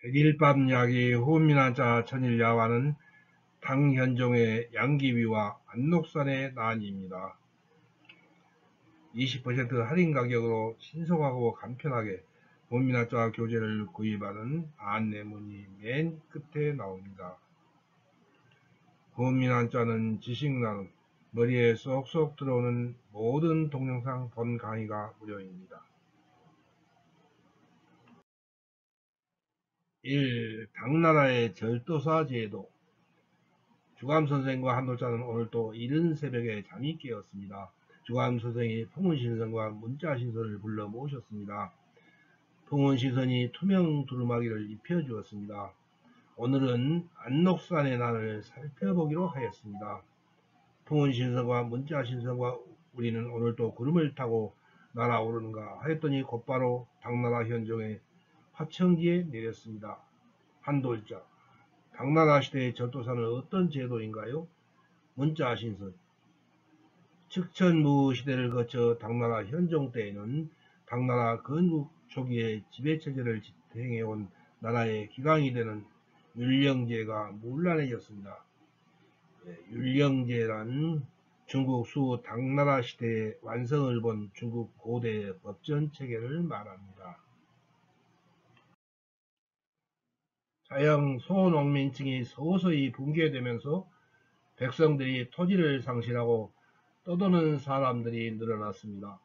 백일밤 야기 호민환자 천일야화는 당현종의 양귀비와 안록산의 난입니다. 20% 할인 가격으로 신속하고 간편하게 호민환자 교재를 구입하는 안내문이 맨 끝에 나옵니다. 호민환자는 지식나눔, 머리에 쏙쏙 들어오는 모든 동영상 본 강의가 무료입니다. 1. 당나라의 절도사 제도. 주감선생과 한돌자는 오늘 또 이른 새벽에 잠이 깨었습니다. 주감선생이 풍운신선과 문자신선을 불러 모셨습니다. 풍운신선이 투명 두루마기를 입혀주었습니다. 오늘은 안록산의 난을 살펴보기로 하였습니다. 풍운신선과 문자신선과 우리는 오늘 또 구름을 타고 날아오르는가 하였더니 곧바로 당나라 현종의 화청기에 내렸습니다. 한돌자. 당나라 시대의 절도사는 어떤 제도인가요? 문자신선. 측천무 시대를 거쳐 당나라 현종 때에는 당나라 건국 초기에 지배체제를 지탱해온 나라의 기강이 되는 율령제가 문란해졌습니다. 율령제란 중국 수 당나라 시대의 완성을 본 중국 고대 법전 체계를 말합니다. 자영 소농민층이 서서히 붕괴되면서 백성들이 토지를 상실하고 떠도는 사람들이 늘어났습니다.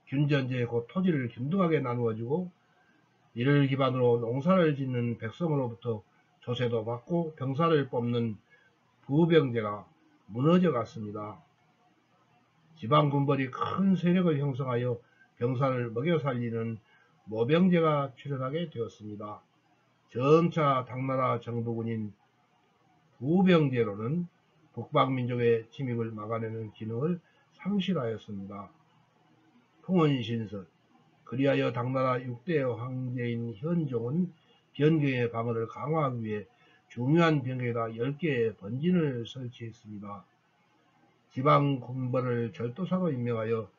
균전제 곧 토지를 균등하게 나누어주고 이를 기반으로 농사를 짓는 백성으로부터 조세도 받고 병사를 뽑는 부병제가 무너져 갔습니다. 지방군벌이 큰 세력을 형성하여 병사를 먹여 살리는 모병제가 출현하게 되었습니다. 점차 당나라 정부군인 부병제로는 북방민족의 침입을 막아내는 기능을 상실하였습니다. 풍운신선. 그리하여 당나라 6대 황제인 현종은 변경의 방어를 강화하기 위해 중요한 병에다 10개의 번진을 설치했습니다. 지방 군벌을 절도사로 임명하여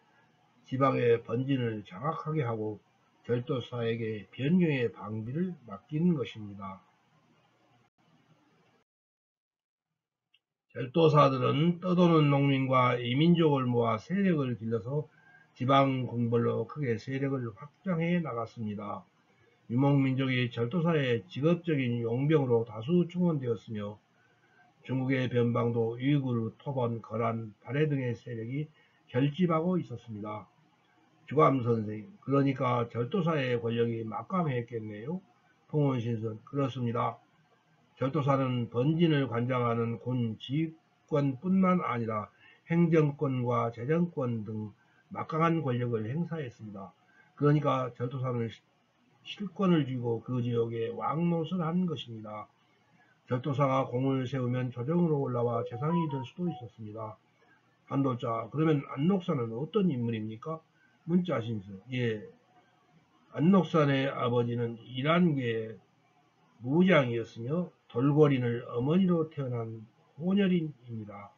지방의 번진을 장악하게 하고 절도사에게 변경의 방비를 맡기는 것입니다. 절도사들은 떠도는 농민과 이민족을 모아 세력을 길러서 지방 군벌로 크게 세력을 확장해 나갔습니다. 유목민족이 절도사의 직업적인 용병으로 다수 충원되었으며 중국의 변방도 위구르, 토번, 거란, 발해 등의 세력이 결집하고 있었습니다. 주감선생. 그러니까 절도사의 권력이 막강했겠네요. 풍운신선. 그렇습니다. 절도사는 번진을 관장하는 군 지휘권뿐만 아니라 행정권과 재정권 등 막강한 권력을 행사했습니다. 그러니까 절도사는 실권을 쥐고 그 지역에 왕노릇을 한 것입니다. 절도사가 공을 세우면 조정으로 올라와 재상이 될 수도 있었습니다. 한돌자. 그러면 안록산은 어떤 인물입니까? 문자신선. 예. 안록산의 아버지는 이란계의 무장이었으며 돌고린을 어머니로 태어난 혼혈인입니다.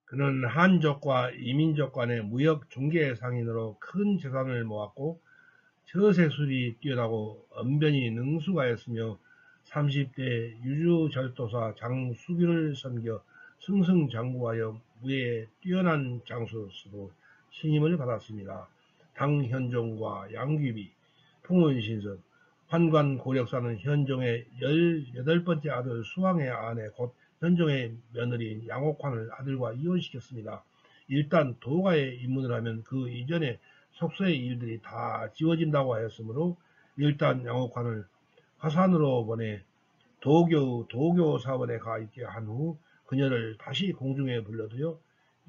그는 한족과 이민족 간의 무역 중개 상인으로 큰 재산을 모았고 처세술이 뛰어나고 언변이 능수가였으며 30대 유주절도사 장수규를 섬겨 승승장구하여 무예에 뛰어난 장수로서 신임을 받았습니다. 당현종과 양귀비, 풍운신선, 환관 고력사는 현종의 18번째 아들 수왕의 아내 곧 현종의 며느리인 양옥환을 아들과 이혼시켰습니다. 일단 도가에 입문을 하면 그 이전에 속세의 일들이 다 지워진다고 하였으므로 일단 양옥환을 화산으로 보내 도교 사원에 가 있게 한 후 그녀를 다시 공중에 불러들여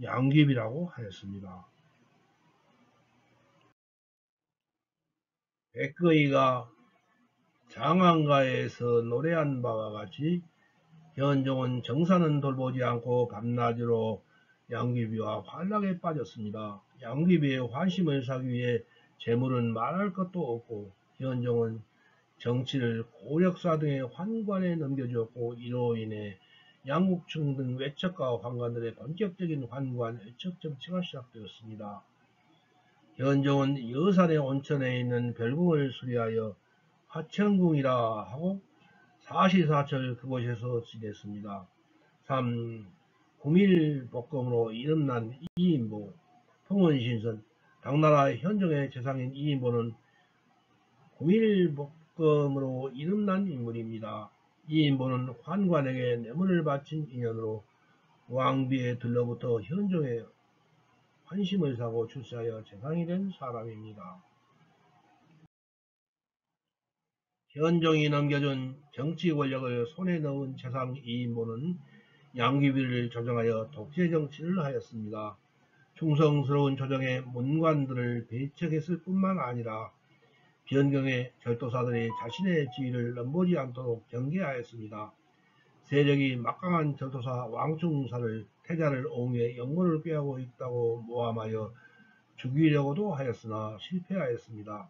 양귀비라고 하였습니다. 백거이가 장안가에서 노래한 바와 같이 현종은 정사는 돌보지 않고 밤낮으로 양귀비와 환락에 빠졌습니다. 양귀비의 환심을 사기 위해 재물은 말할 것도 없고 현종은 정치를 고력사 등의 환관에 넘겨주었고 이로 인해 양국층 등 외척과 환관들의 본격적인 환관 외척 정치가 시작되었습니다. 현종은 여산의 온천에 있는 별궁을 수리하여 화천궁이라 하고 사시사철 그곳에서 지냈습니다. 3. 구밀복검으로 이름난 이인보. 풍원신선. 당나라 현종의 재상인 이인보는 구밀복검으로 이름난 인물입니다. 이인보는 환관에게 뇌물을 바친 인연으로 왕비에 들러부터 현종의 환심을 사고 출세하여 재상이 된 사람입니다. 현종이 넘겨준 정치 권력을 손에 넣은 재상 이인보는 양귀비를 조정하여 독재 정치를 하였습니다. 충성스러운 조정의 문관들을 배척했을 뿐만 아니라 변경의 절도사들이 자신의 지위를 넘보지 않도록 경계하였습니다. 세력이 막강한 절도사 왕충사를 태자를 옹위해 영모를 꾀하고 있다고 모함하여 죽이려고도 하였으나 실패하였습니다.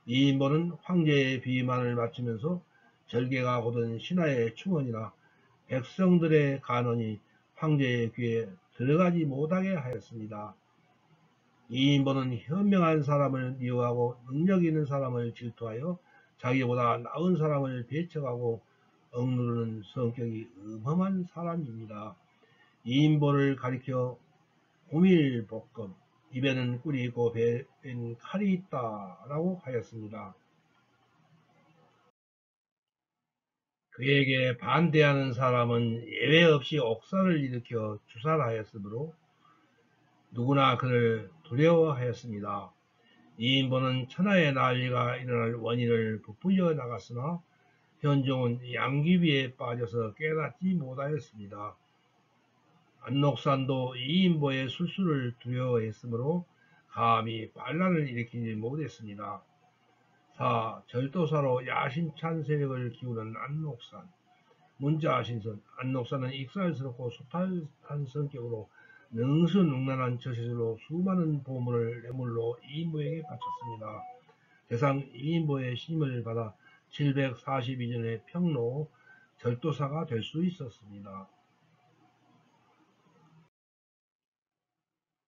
이인보는 황제의 비만을 맞추면서 절개가 곧은 신하의 충언이나 백성들의 간언이 황제의 귀에 들어가지 못하게 하였습니다. 이인보는 현명한 사람을 미워하고 능력 있는 사람을 질투하여 자기보다 나은 사람을 배척하고 억누르는 성격이 음험한 사람입니다. 이인보를 가리켜 구밀복검, 입에는 꿀이 있고 배에는 칼이 있다 라고 하였습니다. 그에게 반대하는 사람은 예외 없이 옥사를 일으켜 주살하였으므로 누구나 그를 두려워하였습니다. 이인보는 천하의 난리가 일어날 원인을 부풀려 나갔으나 현종은 양귀비에 빠져서 깨닫지 못하였습니다. 안록산도 이인보의 술수를 두려워했으므로 감히 반란을 일으키지 못했습니다. 4. 절도사로 야심찬 세력을 기우는 안록산. 문자신선. 안록산은 익살스럽고 소탈한 성격으로 능수능란한 처세술로 수많은 보물을 뇌물로 이인보에게 바쳤습니다. 재상 이인보의 신임을 받아 742년에 평로 절도사가 될 수 있었습니다.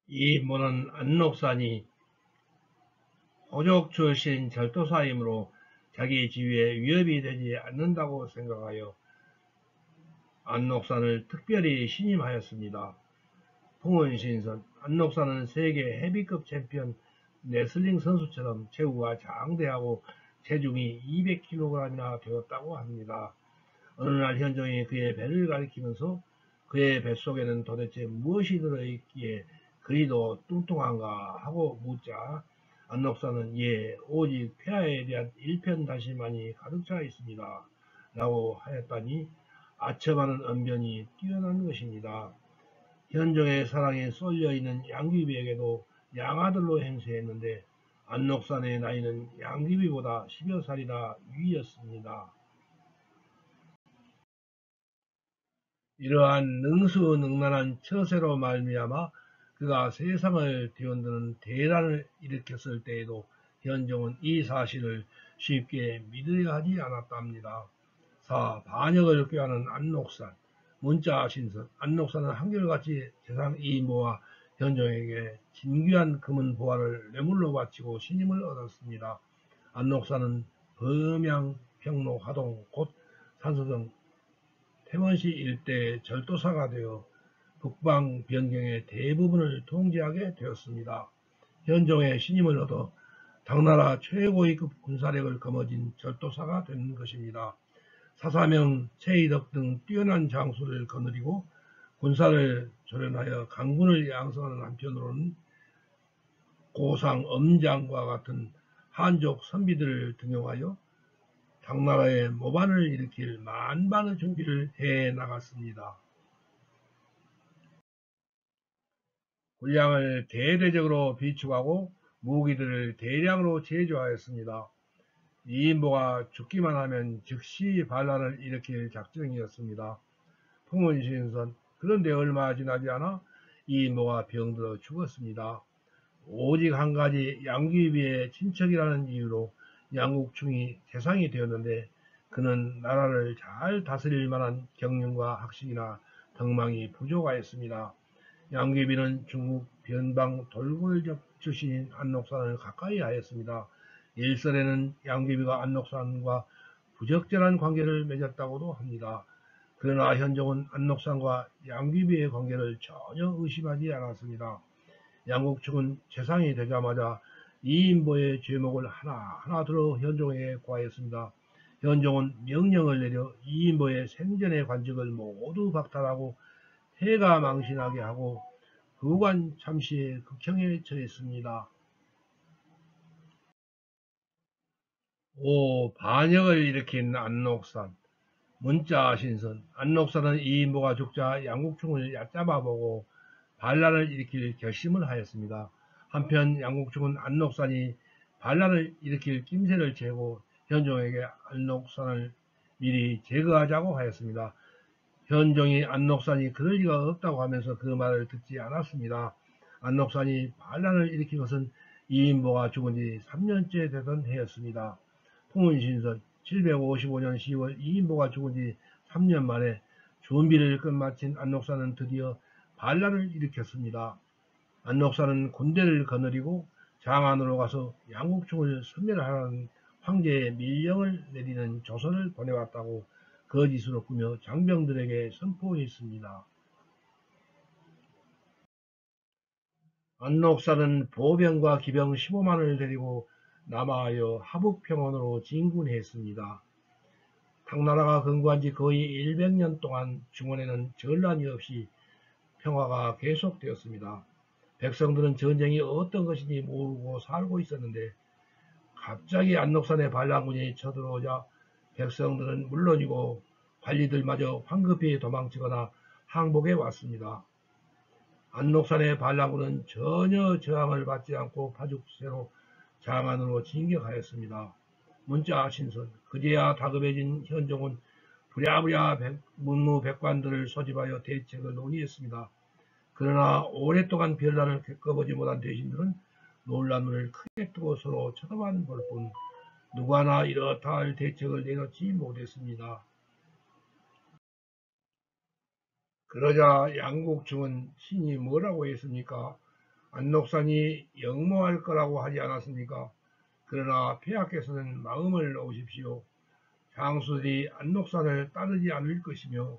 이인보는 안록산이 호족 출신 절도사이므로 자기 지위에 위협이 되지 않는다고 생각하여 안록산을 특별히 신임하였습니다. 풍원신선. 안록산은 세계 헤비급 챔피언 레슬링 선수처럼 체구가 장대하고 체중이 200kg이나 되었다고 합니다. 어느 날 현종이 그의 배를 가리키면서 그의 뱃속에는 도대체 무엇이 들어있기에 그리도 뚱뚱한가 하고 묻자 안록산은 예, 오직 폐하에 대한 일편단심만이 가득 차 있습니다 라고 하였다니 아첨하는 언변이 뛰어난 것입니다. 현종의 사랑에 쏠려있는 양귀비에게도 양아들로 행세했는데 안록산의 나이는 양귀비보다 10여 살이나 위였습니다. 이러한 능수능란한 처세로 말미암아 그가 세상을 뒤흔드는 대란을 일으켰을 때에도 현종은 이 사실을 쉽게 믿으려 하지 않았답니다. 4. 반역을 꾀하는 안록산. 문자신선. 안록산은 한결같이 재상 이인보와 현종에게 진귀한 금은 보화를 뇌물로 바치고 신임을 얻었습니다. 안록산은 범양, 평로, 하동, 곧 산서등 태원시 일대의 절도사가 되어 북방 변경의 대부분을 통제하게 되었습니다. 현종의 신임을 얻어 당나라 최고위급 군사력을 거머쥔 절도사가 된 것입니다. 사사명, 최이덕 등 뛰어난 장수를 거느리고 군사를 조련하여 강군을 양성하는 한편으로는 고상 엄장과 같은 한족 선비들을 등용하여 당나라의 모반을 일으킬 만반의 준비를 해 나갔습니다. 군량을 대대적으로 비축하고 무기들을 대량으로 제조하였습니다. 이인보가 죽기만 하면 즉시 반란을 일으킬 작정이었습니다. 풍원신선. 그런데 얼마 지나지 않아 이인보가 병들어 죽었습니다. 오직 한 가지 양귀비의 친척이라는 이유로 양국충이 재상이 되었는데 그는 나라를 잘 다스릴 만한 경륜과 학식이나 덕망이 부족하였습니다. 양귀비는 중국 변방 돌골접 출신인 안록산을 가까이 하였습니다. 일설에는 양귀비가 안록산과 부적절한 관계를 맺었다고도 합니다. 그러나 현종은 안록산과 양귀비의 관계를 전혀 의심하지 않았습니다. 양국 측은 재상이 되자마자 이인보의 죄목을 하나하나 들어 현종에게 고하였습니다. 현종은 명령을 내려 이인보의 생전의 관직을 모두 박탈하고 해가 망신하게 하고 부관 참시의 극형에 처했습니다. 반역을 일으킨 안록산. 문자 신선. 안록산은 이인보가 죽자 양국충을 얕잡아보고 반란을 일으킬 결심을 하였습니다. 한편 양국충은 안록산이 반란을 일으킬 낌새를 채고 현종에게 안록산을 미리 제거하자고 하였습니다. 현종이 안록산이 그럴 리가 없다고 하면서 그 말을 듣지 않았습니다. 안록산이 반란을 일으킨 것은 이인보가 죽은 지 3년째 되던 해였습니다. 통운신선 755년 10월 이인보가 죽은 지 3년 만에 준비를 끝마친 안록산은 드디어 반란을 일으켰습니다. 안록산은 군대를 거느리고 장안으로 가서 양국충을 섬멸하라는 황제의 밀령을 내리는 조서를 보내왔다고 거짓으로 꾸며 장병들에게 선포했습니다. 안록산은 보병과 기병 15만을 데리고 남하하여 하북평원으로 진군했습니다. 당나라가 건국한 지 거의 100년 동안 중원에는 전란이 없이 평화가 계속되었습니다. 백성들은 전쟁이 어떤 것인지 모르고 살고 있었는데 갑자기 안록산의 반란군이 쳐들어오자 백성들은 물론이고 관리들마저 황급히 도망치거나 항복해 왔습니다. 안록산의 반란군은 전혀 저항을 받지 않고 파죽새로 장안으로 진격하였습니다. 문자 신선. 그제야 다급해진 현종은 부랴부랴 문무백관들을 소집하여 대책을 논의했습니다. 그러나 오랫동안 변란을 겪어보지 못한 대신들은 놀란 눈을 크게 뜨고 서로 쳐다만 볼 뿐 누구 하나 이렇다 할 대책을 내놓지 못했습니다. 그러자 양국충은 신이 뭐라고 했습니까? 안록산이 영모할 거라고 하지 않았습니까? 그러나 폐하께서는 마음을 놓으십시오. 장수들이 안록산을 따르지 않을 것이며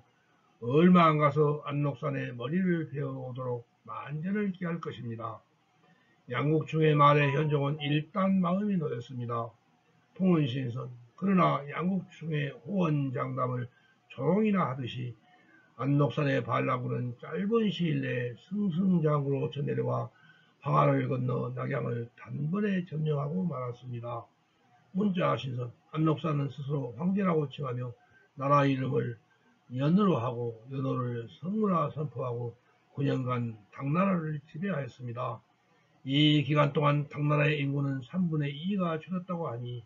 얼마 안 가서 안록산의 머리를 베어오도록 만전을 기할 것입니다. 양국충의 말에 현종은 일단 마음이 놓였습니다. 통운신선. 그러나 양국충의 호언장담을 조롱이나 하듯이 안록산의 반란군은 짧은 시일 내에 승승장구로 쳐내려와 황하를 건너 낙양을 단번에 점령하고 말았습니다. 문자 신선. 안록산은 스스로 황제라고 칭하며 나라 이름을 연으로 하고 연호를 성으로 선포하고 9년간 당나라를 지배하였습니다. 이 기간 동안 당나라의 인구는 3분의 2가 줄었다고 하니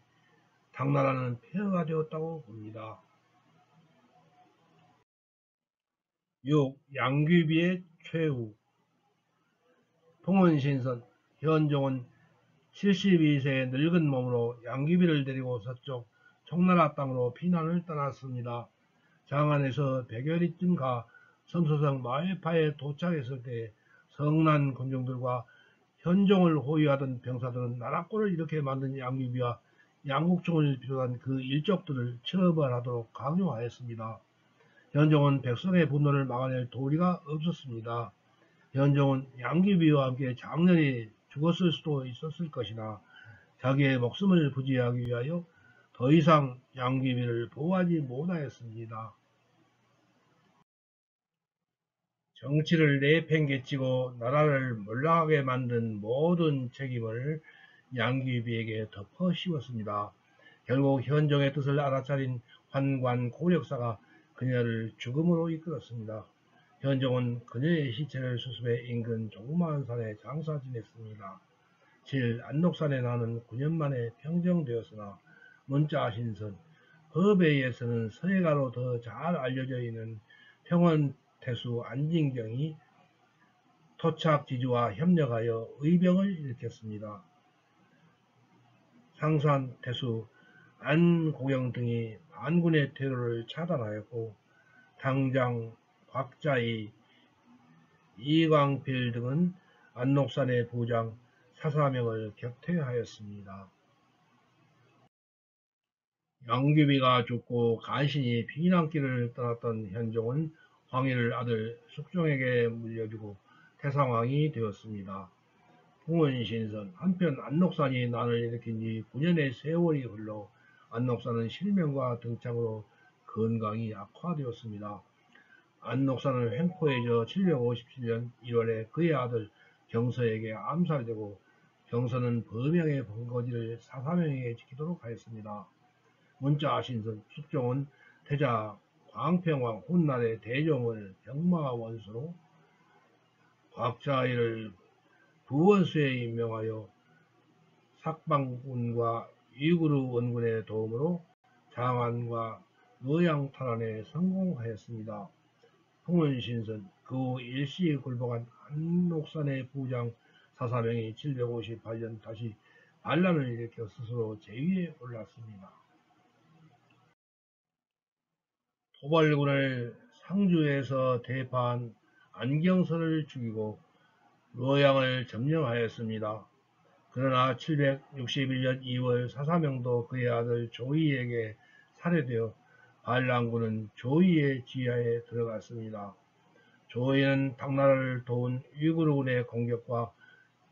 당나라는 폐허가 되었다고 봅니다. 6. 양귀비의 최후. 통운신선. 현종은 72세의 늙은 몸으로 양귀비를 데리고 서쪽 청나라 땅으로 피난을 떠났습니다. 장안에서 100여리쯤 가 섬서성 마회파에 도착했을 때 성난 군중들과 현종을 호위하던 병사들은 나라꼴을 이렇게 만든 양귀비와 양국충을 비롯한 그 일족들을 처벌하도록 강요하였습니다. 현종은 백성의 분노를 막아낼 도리가 없었습니다. 현종은 양귀비와 함께 장년이 죽었을 수도 있었을 것이나 자기의 목숨을 부지하기 위하여 더 이상 양귀비를 보호하지 못하였습니다. 정치를 내팽개치고 나라를 몰락하게 만든 모든 책임을 양귀비에게 덮어 씌웠습니다. 결국 현종의 뜻을 알아차린 환관 고력사가 그녀를 죽음으로 이끌었습니다. 현종은 그녀의 시체를 수습해 인근 조그마한 산에 장사 지냈습니다. 7. 안록산의 난은 9년 만에 평정되었으나 문자 신선.河北에서는 서해가로 더 잘 알려져 있는 평원태수 안진경이 토착지주와 협력하여 의병을 일으켰습니다. 상산태수 안고경 등이 반군의 퇴로를 차단하였고 당장 곽자의 이광필 등은 안록산의 부장 사사명을 격퇴하였습니다. 양귀비가 죽고 간신히 피난길을 떠났던 현종은 황희를 아들 숙종에게 물려주고 태상왕이 되었습니다. 풍원신선 한편 안록산이 난을 일으킨 지 9년의 세월이 흘러 안록산은 실명과 등창으로 건강이 악화되었습니다. 안록산은 횡포해져 757년 1월에 그의 아들 경서에게 암살되고 경서는 범양의 본거지를 사사명에게 지키도록 하였습니다. 문자신선 숙종은 태자 광평왕 훗날의 대종을 병마원수로 곽자의를 부원수에 임명하여 삭방군과 위구르 원군의 도움으로 장안과 노양 탈환에 성공하였습니다. 풍원신선 그 후 일시 굴복한 안록산의 부장 사사명이 758년 다시 반란을 일으켜 스스로 제위에 올랐습니다. 토벌군을 상주에서 대파한 안경서를 죽이고 로양을 점령하였습니다. 그러나 761년 2월 사사명도 그의 아들 조이에게 살해되어 반란군은 조이의 지하에 들어갔습니다. 조이는 당나라를 도운 위구르군의 공격과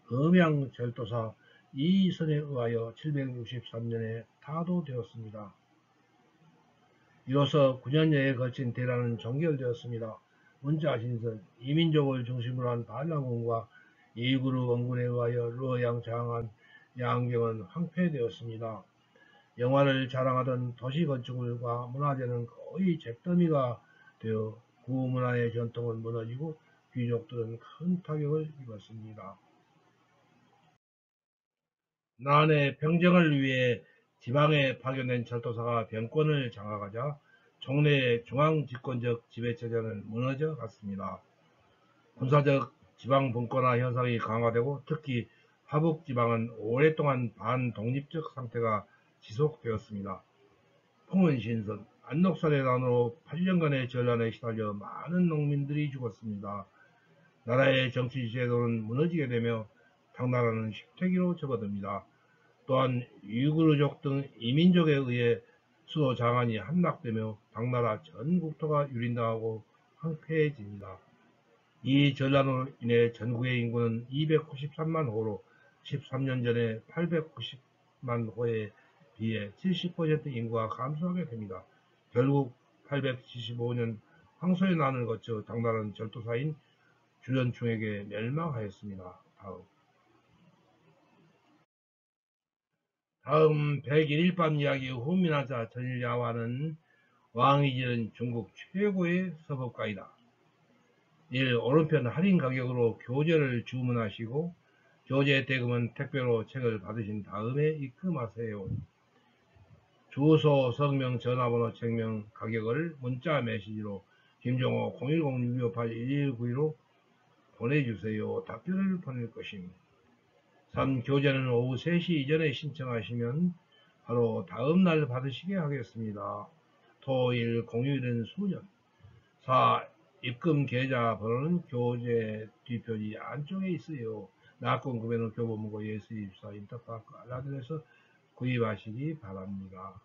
범양절도사 이선에 의하여 763년에 타도되었습니다. 이로써 9년여에 걸친 대란은 종결되었습니다. 문자신선 이민족을 중심으로 한 반란군과 위구르 원군에 의하여 루어양 장안 양경은 황폐되었습니다. 영화를 자랑하던 도시건축물과 문화재는 거의 잿더미가 되어 구문화의 전통은 무너지고 귀족들은 큰 타격을 입었습니다. 난의 평정을 위해 지방에 파견된 철도사가 병권을 장악하자 종래의 중앙집권적 지배체제는 무너져 갔습니다. 군사적 지방 분권화 현상이 강화되고 특히 화북지방은 오랫동안 반독립적 상태가 지속되었습니다. 풍원신선 안록산의 난으로 8년간의 전란에 시달려 많은 농민들이 죽었습니다. 나라의 정치 제도는 무너지게 되며 당나라는 식태기로 접어듭니다. 또한 위구르족 등 이민족에 의해 수도 장안이 함락되며 당나라 전 국토가 유린당하고 황폐해집니다. 이 전란으로 인해 전국의 인구는 293만 호로 13년 전에 890만 호에 비해 70% 인구가 감소하게 됩니다. 결국 875년 황소의 난을 거쳐 당나라는 절도사인 주전충에게 멸망하였습니다. 다음 101일 밤 이야기 후미나자 전야와는 왕이 지은 중국 최고의 서법가이다. 1. 오른편 할인 가격으로 교재를 주문하시고 교재 대금은 택배로 책을 받으신 다음에 입금하세요. 주소, 성명, 전화번호, 책명, 가격을 문자 메시지로 김종호 010-628-1192로 보내주세요. 답변을 보낼 것입니다. 3. 교재는 오후 3시 이전에 신청하시면 바로 다음날 받으시게 하겠습니다. 토일, 공휴일은 수년. 4. 입금 계좌 번호는 교재 뒷표지 안쪽에 있어요. 납금 금액은 교보문고 예수입사 인터파크 알라딘에서 구입하시기 바랍니다.